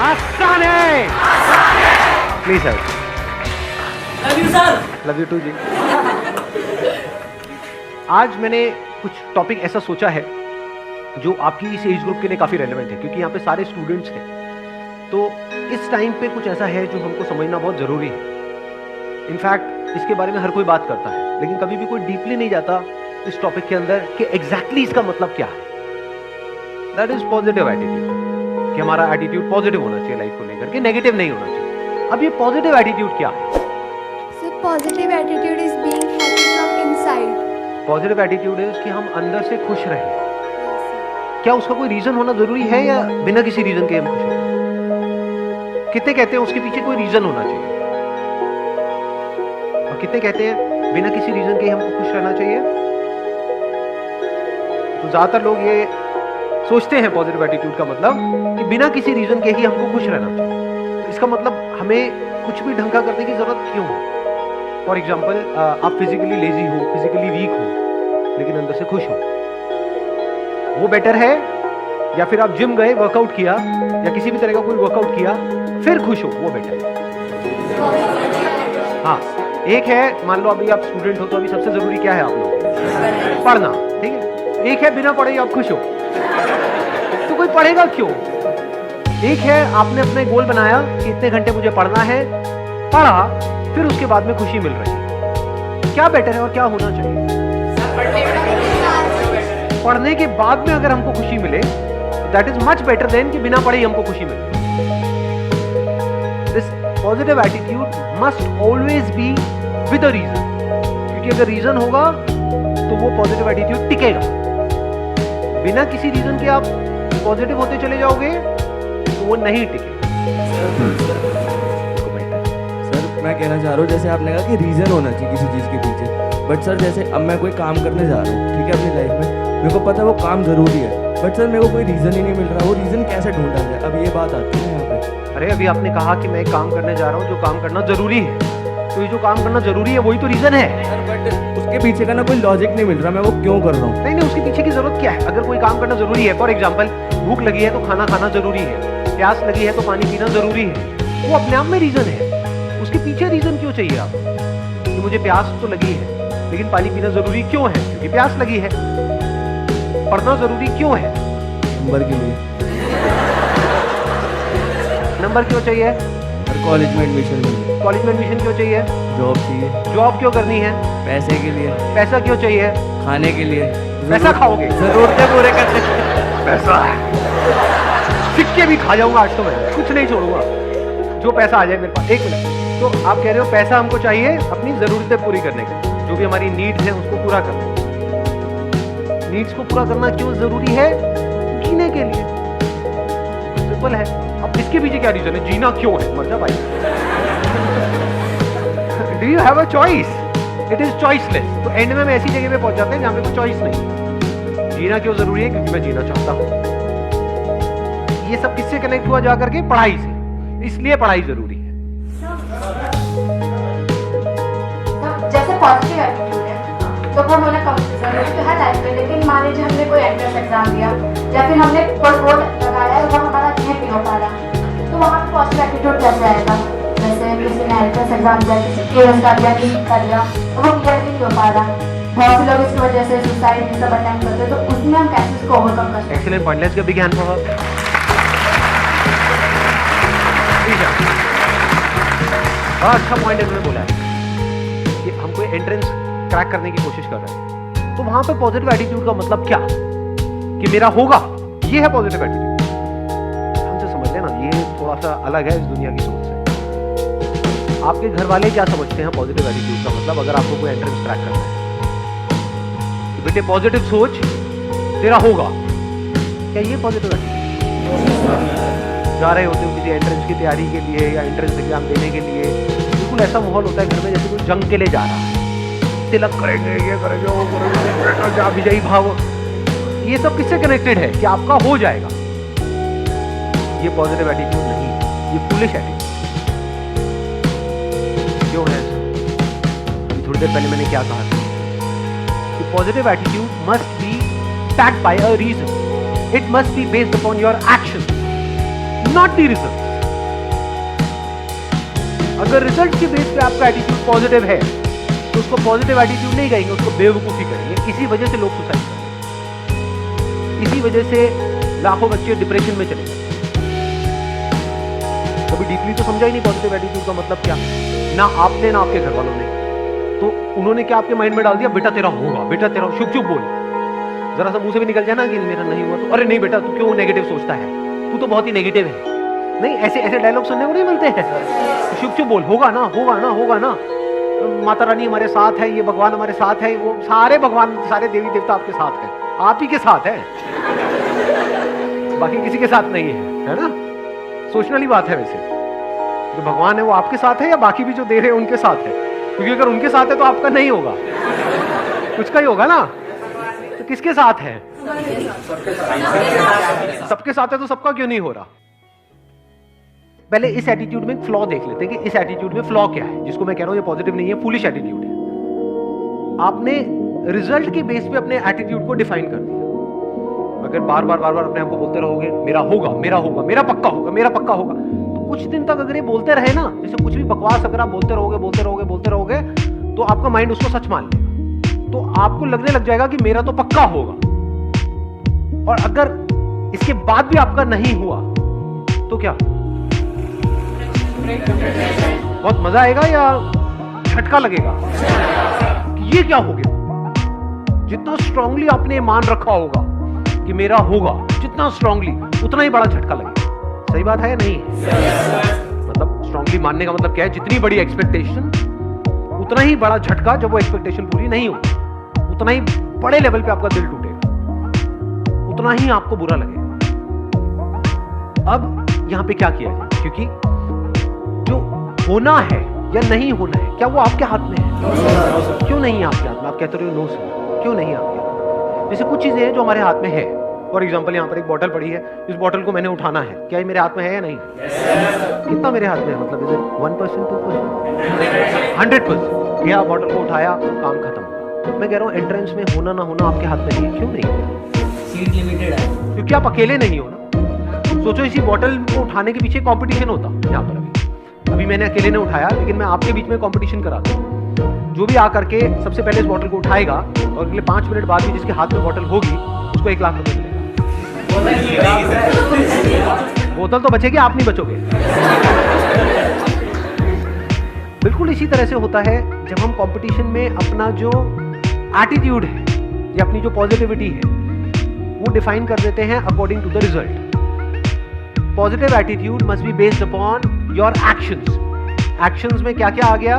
आसान है। Please sir. Love you sir. Love you too जी। आज मैंने कुछ टॉपिक ऐसा सोचा है जो आपकी इस एज ग्रुप के लिए काफी रेलेवेंट है, क्योंकि यहाँ पे सारे स्टूडेंट्स हैं। तो इस टाइम पे कुछ ऐसा है जो हमको समझना बहुत जरूरी है। इनफैक्ट इसके बारे में हर कोई बात करता है, लेकिन कभी भी कोई डीपली नहीं जाता इस टॉपिक के अंदर कि एग्जैक्टली इसका मतलब क्या है। दैट इज पॉजिटिव एटीट्यूड, कि हमारा एटीट्यूड पॉजिटिव होना चाहिए लाइफ को लेकर के, नेगेटिव नहीं होना चाहिए। अब ये पॉजिटिव एटीट्यूड क्या है? So positive attitude is being happy from inside. Positive attitude is कि हम अंदर से खुश रहें। क्या उसका कोई रीजन होना जरूरी है या बिना किसी रीजन के हम खुश हैं? कितने कहते हैं उसके पीछे कोई रीजन होना चाहिए, और कितने कहते हैं बिना किसी रीजन के ही हमको खुश रहना चाहिए? तो ज्यादातर लोग ये सोचते हैं पॉजिटिव एटीट्यूड का मतलब कि बिना किसी रीजन के ही हमको खुश रहना चाहिए। तो इसका मतलब हमें कुछ भी ढंग का करने की जरूरत क्यों है? फॉर एग्जाम्पल, आप फिजिकली लेजी हो, फिजिकली वीक हो, लेकिन अंदर से खुश हो, वो बेटर है? या फिर आप जिम गए, वर्कआउट किया, या किसी भी तरह का कोई वर्कआउट किया, फिर खुश हो, वो बेटर है? हाँ, एक है, मान लो अभी आप स्टूडेंट हो तो अभी सबसे जरूरी क्या है आप लोग? पढ़ना, ठीक है। एक है बिना पढ़े आप खुश हो, तो कोई पढ़ेगा क्यों? एक है आपने अपने गोल बनाया कि इतने घंटे मुझे पढ़ना है, पढ़ा, फिर उसके बाद में खुशी मिल रही है। क्या बेटर है और क्या होना चाहिए? पढ़ने के बाद में अगर हमको खुशी मिले, that is much better than कि बिना पढ़े ही हमको खुशी मिले। This positive attitude must always be with a reason, क्योंकि अगर रीजन होगा तो वो पॉजिटिव एटीट्यूड टिकेगा। बिना किसी रीजन के आप पॉजिटिव होते चले जाओगे तो वो नहीं टिकेगा। सर मैं कहना चाह रहा हूँ, जैसे आपने कहा कि रीज़न होना चाहिए किसी चीज़ के पीछे, बट सर जैसे अब मैं कोई काम करने जा रहा हूँ, ठीक है, अपनी लाइफ में मेरे को पता है वो काम ज़रूरी है, बट सर मेरे को कोई रीज़न ही नहीं मिल रहा, वो रीज़न कैसे ढूंढा जाए? अब ये बात आती है यहाँ पे। अरे अभी आपने कहा कि मैं एक काम करने जा रहा हूँ जो काम करना जरूरी है, तो ये जो काम करना जरूरी है वही तो रीजन है। सर बट उसके पीछे का ना कोई लॉजिक नहीं मिल रहा, मैं वो क्यों कर रहा हूँ? नहीं, उसके पीछे की जरूरत क्या है? अगर कोई काम करना जरूरी है, फॉर एग्जाम्पल भूख लगी है तो खाना खाना जरूरी है, प्यास लगी है तो पानी पीना जरूरी है, वो अपने आप में रीजन है। उसके पीछे रीजन क्यों चाहिए आप? कि मुझे प्यास तो लगी है लेकिन पानी पीना जरूरी क्यों है? क्योंकि प्यास लगी है। पढ़ना जरूरी क्यों है? नंबर के लिए। नंबर क्यों चाहिए? सर कॉलेज में एडमिशन चाहिए। कॉलेज में एडमिशन क्यों चाहिए? जॉब चाहिए। जॉब क्यों करनी है? पैसे के लिए। पैसा क्यों चाहिए? खाने के लिए। पैसा खाओगे? जरूरतें पूरे करने के लिए। पैसा सिक्के भी खा जाऊंगा आज तो, मैं कुछ नहीं छोड़ूंगा जो पैसा आ जाए मेरे पास। एक मिनट, तो आप कह रहे हो पैसा हमको चाहिए अपनी जरूरतें पूरी करने के, जो भी हमारी नीड्स हैं उसको पूरा करना। नीड्स को पूरा करना क्यों जरूरी है? जीने के लिए, सिंपल है। अब इसके पीछे क्या रीजन है? जीना क्यों है? मर जा भाई। Do you have a choice? It is choiceless. तो एंड में हम ऐसी जगह पे पहुंच जाते हैं जहां पे कोई चॉइस नहीं। जीना क्यों जरूरी है? क्योंकि मैं जीना चाहता हूं। ये सब किससे कनेक्ट हुआ? जा करके पढ़ाई से। इसलिए पढ़ाई जरूरी है। जैसे पॉजिटिव एटीट्यूड है तो वो होना जरूरी तो है लाइफ में, लेकिन मान लीजिए हमने कोई एंट्रेंस एग्जाम दिया या फिर हमने कोई कोड लगाया और वो हमारा नहीं हो पा रहा, तो वहाँ पे पॉजिटिव एटीट्यूड कैसे आएगा? जैसे किसी ने एंट्रेंस एग्जाम दिया, किसी केस का दिया, नीट का दिया, तो वो क्लियर नहीं हो पा रहा, बहुत से लोग इसकी वजह से सुसाइड सब अटेम्प्ट करते हैं, तो उसमें हम कैसे इसको ओवरकम कर सकते हैं? Excellent point. Let's give big hand for her. अच्छा पॉइंट इन्होंने बोला है कि हम कोई एंट्रेंस क्रैक करने की कोशिश कर रहे हैं, तो वहां पे पॉजिटिव एटीट्यूड का मतलब क्या? कि मेरा होगा, ये है पॉजिटिव एटीट्यूड। हमसे समझ लेना, ये थोड़ा सा अलग है इस दुनिया की सोच से। आपके घर वाले क्या समझते हैं पॉजिटिव एटीट्यूड का मतलब? अगर आपको कोई एंट्रेंस क्रैक करना है, बेटे पॉजिटिव सोच, तेरा होगा, क्या ये पॉजिटिव एटीट्यूड? जा रहे होते हो किसी एंट्रेंस की तैयारी के लिए या एंट्रेंस एग्जाम देने के लिए, बिल्कुल ऐसा माहौल होता है घर में जैसे कोई जंग के लिए जा रहा है। तिलक करेंगे, ये करेंगे, वो करेंगे, विजयी भाव। ये सब किससे कनेक्टेड है? कि आपका हो जाएगा। ये पॉजिटिव एटीट्यूड नहीं, ये फूलिश एटीट्यूड। क्यों है? थोड़ी देर पहले मैंने क्या कहा था कि positive attitude must B backed by a reason. It must be based upon your actions, not the results. अगर रिजल्ट के बेस पे आपका एटीट्यूड पॉजिटिव है तो उसको पॉजिटिव एटीट्यूड नहीं कहेंगे, उसको बेवकूफी करेंगे। इसी वजह से लोग सुसाइड करेंगे, इसी वजह से लाखों बच्चे डिप्रेशन में चले गए। कभी डीपली तो समझा ही नहीं पॉजिटिव एटीट्यूड का मतलब क्या, ना आपने ना आपके घर वालों ने। तो उन्होंने क्या आपके माइंड में डाल दिया, बेटा तेरा होगा, बेटा तेरा, चुप चुप बोल। जरा सा मुंह से भी निकल जाए ना कि मेरा नहीं हुआ तो अरे नहीं बेटा तू क्यों नेगेटिव सोचता है, तू तो बहुत ही नेगेटिव है। नहीं, ऐसे ऐसे डायलॉग सुनने को नहीं मिलते हैं। चुप चुप बोल, होगा ना होगा ना होगा ना, माता रानी हमारे साथ है, ये भगवान हमारे साथ है, वो सारे भगवान सारे देवी देवता आपके साथ है, आप ही के साथ है, बाकी किसी के साथ नहीं है ना। सोचने वाली बात है। वैसे जो भगवान है वो आपके साथ है या बाकी भी जो दे रहे हैं उनके साथ है? क्योंकि अगर उनके साथ है तो आपका नहीं होगा, कुछ का ही होगा ना। तो किसके साथ है? सबके साथ है तो सबका क्यों नहीं हो रहा? पहले इस एटीट्यूड में फ्लॉ देख लेते हैं कि इस एटीट्यूड में फ्लॉ क्या है, जिसको मैं कह रहा हूं ये पॉजिटिव नहीं है, फूलिश एटीट्यूड है। आपने रिजल्ट के बेस पे अपने एटीट्यूड को डिफाइन कर दिया। अगर बार बार अपने आप को बोलते रहोगे मेरा होगा, मेरा होगा, मेरा पक्का होगा, मेरा पक्का होगा, तो कुछ दिन तक अगर ये बोलते रहे ना, जैसे कुछ भी बकवास अगर आप बोलते रहोगे तो आपका माइंड उसको सच मान लेगा। तो आपको लगने लग जाएगा कि मेरा तो पक्का होगा। और अगर इसके बाद भी आपका नहीं हुआ तो क्या बहुत मजा आएगा या झटका लगेगा कि ये क्या हो गया? जितना स्ट्रांगली आपने मान रखा होगा कि मेरा होगा, जितना स्ट्रांगली, उतना ही बड़ा झटका लगेगा। सही बात है या नहीं? मतलब स्ट्रांगली मानने का मतलब क्या है? जितनी बड़ी एक्सपेक्टेशन उतना ही बड़ा झटका, जब वो एक्सपेक्टेशन पूरी नहीं होगी उतना ही बड़े लेवल पे आपका दिल टूटेगा, उतना ही आपको बुरा लगेगा। अब यहां पे क्या किया जाए, क्योंकि जो होना है या नहीं होना है, क्या वो आपके हाथ में है? क्यों नहीं है आपके हाथ में? आप कहते रहे हो नो सर, क्यों नहीं है आपके हाथ में? जैसे कुछ चीजें हैं जो हमारे हाथ में है। फॉर एग्जाम्पल यहाँ पर एक बॉटल पड़ी है, इस बॉटल को मैंने उठाना है, क्या ये मेरे हाथ में है या नहीं? कितना मेरे हाथ में है? मतलब 1%, 2%, 100%। या बॉटल को उठाया, काम खत्म। मैं कह रहा हूँ एंट्रेंस में होना ना होना आपके हाथ में नहीं है। क्यों नहीं? सीट लिमिटेड है, क्योंकि आप अकेले नहीं हो ना। सोचो इसी बॉटल को उठाने के पीछे कंपटीशन होता यहाँ पर। अभी मैंने अकेले ने उठाया, लेकिन मैं आपके बीच में कंपटीशन कराता हूँ। जो भी आकर के सबसे पहले इस बॉटल को उठाएगा और अगले 5 मिनट बाद भी जिसके हाथ में बॉटल होगी उसको 1 लाख रुपए मिलेगा। बोतल तो बचेगी, आप नहीं बचोगे। बिल्कुल इसी तरह से होता है जब हम कंपटीशन में अपना जो एटीट्यूड है या अपनी जो पॉजिटिविटी है वो डिफाइन कर देते हैं according to the result. Positive attitude must be based upon your actions. Actions में क्या क्या आ गया?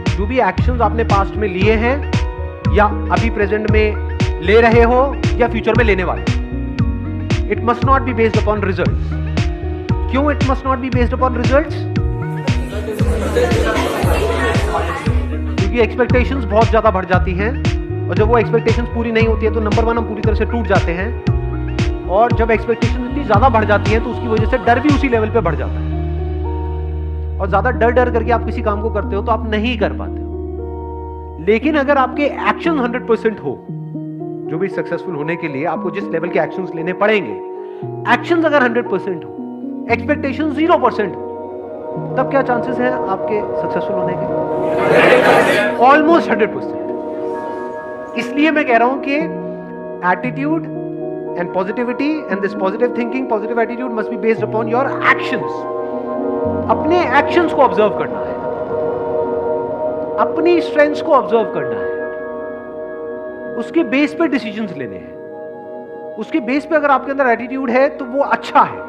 जो भी एक्शंस आपने पास्ट में लिए हैं या अभी प्रेजेंट में ले रहे हो या फ्यूचर में लेने वाले। It must not be based upon results. क्यों it must not be based upon results? क्योंकि एक्सपेक्टेशंस बहुत ज्यादा बढ़ जाती हैं और जब वो एक्सपेक्टेशंस पूरी नहीं होती है तो नंबर 1 हम पूरी तरह से टूट जाते हैं। और जब एक्सपेक्टेशंस इतनी ज्यादा बढ़ जाती है तो उसकी वजह से डर भी उसी लेवल पे बढ़ जाता है। और ज्यादा डर करके आप किसी काम को करते हो तो आप नहीं कर पाते हो। लेकिन अगर आपके एक्शन 100% हो, जो भी सक्सेसफुल होने के लिए आपको जिस लेवल के एक्शंस लेने पड़ेंगे, एक्शंस अगर 100% हो, एक्सपेक्टेशन 0% हो, तब क्या चांसेस हैं आपके सक्सेसफुल होने के? ऑलमोस्ट 100%। इसलिए मैं कह रहा हूं कि attitude and positivity and this positive thinking, positive attitude must be based upon your actions. अपने एक्शंस को ऑब्जर्व करना है, अपनी स्ट्रेंथ्स को ऑब्जर्व करना है, उसके बेस पे डिसीजंस लेने हैं। उसके बेस पे अगर आपके अंदर एटीट्यूड है तो वो अच्छा है।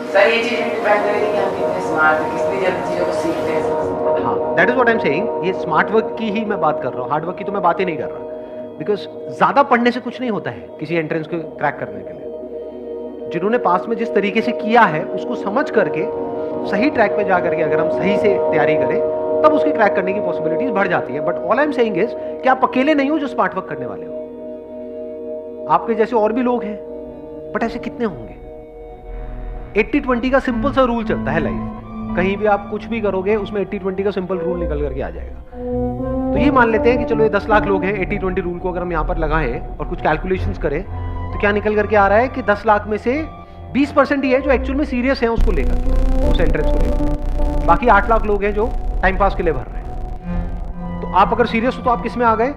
सर ये चीज भी डिपेंड करेगी कि हम कितने स्मार्ट हैं, कितनी जल्दी चीजों को सीखते हैं। हाँ, that is what I am saying. ये स्मार्ट वर्क की ही मैं बात कर रहा हूँ, हार्ड वर्क की तो मैं बात ही नहीं कर रहा। बिकॉज ज्यादा पढ़ने से कुछ नहीं होता है किसी एंट्रेंस को क्रैक करने के लिए। जिन्होंने पास्ट में जिस तरीके से किया है उसको समझ करके सही ट्रैक पे जा करके अगर हम सही से तैयारी करें तब उसकी क्रैक करने की पॉसिबिलिटीज बढ़ जाती है। But all I am saying is कि आप अकेले नहीं हो जो स्मार्ट वर्क करने वाले हो। आपके जैसे और भी लोग हैं, बट ऐसे कितने होंगे? 80-20 का सिंपल सा रूल चलता है लाइफ। कहीं भी आप कुछ भी करोगे उसमें 80-20 का सिंपल रूल निकल करके आ जाएगा। तो ये मान लेते हैं कि चलो ये 10 लाख लोग हैं, 80-20 रूल को अगर हम यहाँ पर लगाएं और कुछ कैलकुलेशंस करें तो क्या निकल करके आ रहा है कि 10 लाख में से 20% ही है जो एक्चुअल में सीरियस है उसको लेकर, उस एंट्रेंस को लेकर। बाकी 8 लाख लोग हैं जो टाइम पास के लिए भर रहे हैं। तो आप अगर सीरियस हो तो आप किस में आ गए?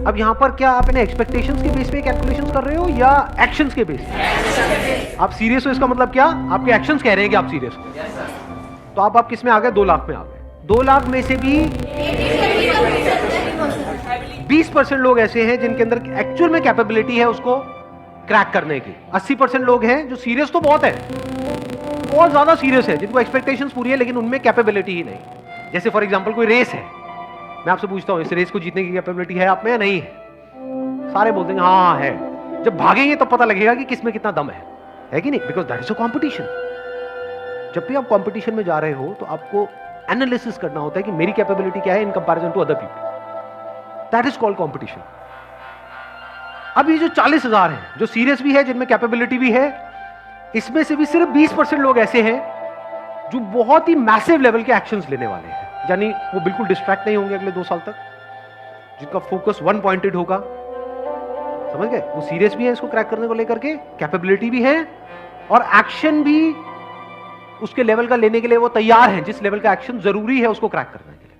अब यहां पर क्या आप इन्हें एक्सपेक्टेशंस के बेस पे कैलकुलेशंस कर रहे हो या एक्शंस के बेस पे? आप सीरियस हो इसका मतलब क्या? आपके एक्शंस कह रहे हैं कि आप सीरियस हो। तो आप किस में आ गए? 2 लाख में आ गए। 2 लाख में से भी 20% लोग ऐसे हैं जिनके अंदर एक्चुअल में कैपेबिलिटी है उसको क्रैक करने की। 80% लोग हैं जो सीरियस तो बहुत है, बहुत ज्यादा सीरियस है, जिनको एक्सपेक्टेशंस पूरी है लेकिन उनमें कैपेबिलिटी ही नहीं। जैसे फॉर एग्जांपल कोई रेस है, मैं आपसे पूछता हूं इस रेस को जीतने की कैपेबिलिटी है आप में या नहीं है? सारे बोल देंगे हाँ है। जब भागेंगे तब पता लगेगा कि किसमें कितना दम है कि नहीं? Because that is a competition. जब भी आप कॉम्पिटिशन में जा रहे हो तो आपको एनालिसिस करना होता है कि मेरी कैपेबिलिटी क्या है in comparison to other people. That is called competition. अब ये जो 40,000 हैं जो सीरियस भी है, जिनमें कैपेबिलिटी भी है, इसमें से भी सिर्फ 20% लोग ऐसे हैं जो बहुत ही मैसिव लेवल के एक्शंस लेने वाले हैं। यानी वो बिल्कुल डिस्ट्रैक्ट नहीं होंगे अगले 2 साल तक, जिनका फोकस वन पॉइंटेड होगा। समझ गए? वो सीरियस भी है इसको क्रैक करने को लेकर के, कैपेबिलिटी भी है और एक्शन भी उसके लेवल का लेने के लिए वो तैयार हैं, जिस लेवल का एक्शन जरूरी है उसको क्रैक करने के लिए।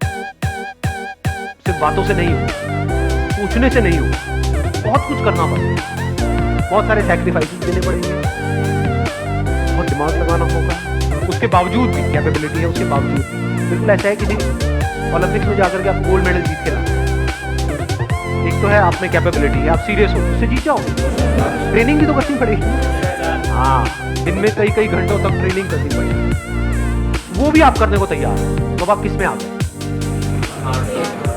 सिर्फ बातों से नहीं होगा, पूछने से नहीं होगा, बहुत कुछ करना पड़ेगा, बहुत सारे सैक्रिफाइसेस देने पड़ेंगे, बहुत दिमाग लगाना होगा। उसके बावजूद भी कैपेबिलिटी है, उसके बावजूद भी बिल्कुल ऐसा है किसी ओलंपिक्स में जाकर के आप गोल्ड मेडल जीत के लाए। एक तो है आप में कैपेबिलिटी है, आप सीरियस हो, उससे जीत जाओ। ट्रेनिंग भी तो करनी पड़ेगी। हाँ, दिन में कई घंटों तक ट्रेनिंग करनी पड़ेगी, वो भी आप करने को तैयार हो। तो आप किस में आ गए?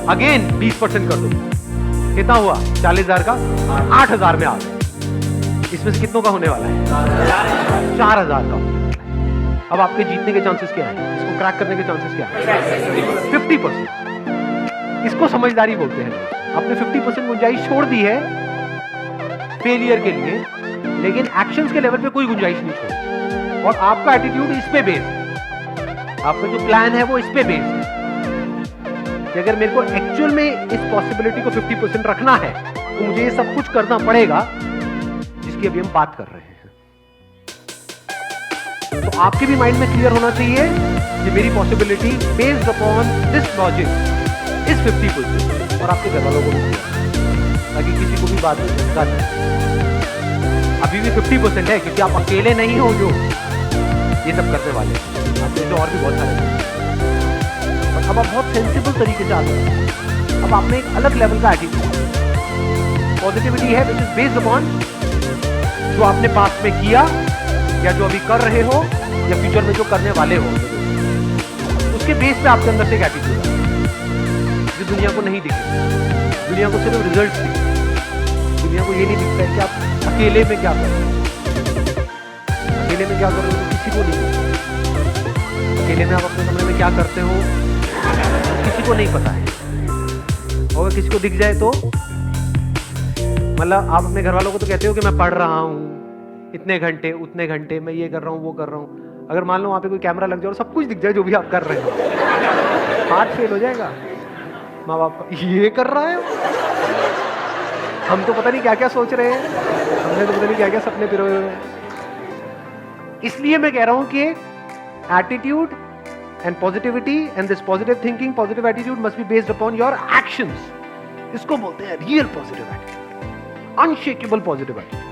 अगेन 20% कर दो, कितना हुआ? 40,000 का 8,000 में आ गए। इसमें से कितनों का होने वाला है? 4,000 का। अब आपके जीतने के चांसेस क्या हैं? इसको क्रैक करने के चांसेस क्या हैं? 50%। इसको समझदारी बोलते हैं। आपने 50% गुंजाइश छोड़ दी है फेलियर के लिए, लेकिन एक्शंस के लेवल पे कोई गुंजाइश नहीं छोड़ी। और आपका एटीट्यूड इस पे बेस्ड है, आपका जो प्लान है वो इस पे बेस्ड है कि अगर मेरे को एक्चुअल में इस पॉसिबिलिटी को 50% रखना है तो मुझे ये सब कुछ करना पड़ेगा जिसकी अभी हम बात कर रहे हैं। तो आपके भी माइंड में क्लियर होना चाहिए कि मेरी possibility based upon this logic is 50%, और आपके घर वालों को भी ताकि किसी को भी बात अभी भी 50% है, क्योंकि आप अकेले नहीं हो जो ये सब करने वाले, आपके जो और भी बहुत सारे हैं। और अब आप बहुत सेंसिबल तरीके से आते हैं। अब आपने एक अलग लेवल का एटीट्यूड, पॉजिटिविटी है विच इज बेस्ड अपॉन जो आपने पास्ट में किया या जो अभी कर रहे हो या फ्यूचर में जो करने वाले हो, उसके बेस पे आपके अंदर से एक एटीट्यूड है जो दुनिया को नहीं दिखे। दुनिया को सिर्फ रिजल्ट्स दिखे, दुनिया को ये नहीं दिखता है कि आप अकेले में क्या कर रहे हो, अकेले में क्या कर रहे हो किसी को नहीं दिखता। अकेले में आप अपने कमरे में क्या करते हो किसी को नहीं पता है, और अगर किसी को दिख जाए तो मतलब आप अपने घर वालों को तो कहते हो कि मैं पढ़ रहा हूँ इतने घंटे उतने घंटे, मैं ये कर रहा हूँ वो कर रहा हूँ। अगर मान लो वहाँ पे कोई कैमरा लग जाए और सब कुछ दिख जाए जो भी आप कर रहे हो, हार्ट फेल हो जाएगा माँ बाप का, ये कर रहा है। हम तो पता नहीं क्या क्या सोच रहे हैं, हमने तो पता नहीं क्या क्या सपने पिरोए हुए हैं। इसलिए मैं कह रहा हूं कि attitude and positivity and this positive thinking, positive attitude must be based upon your actions. इसको बोलते हैं real positive attitude, unshakeable positive attitude.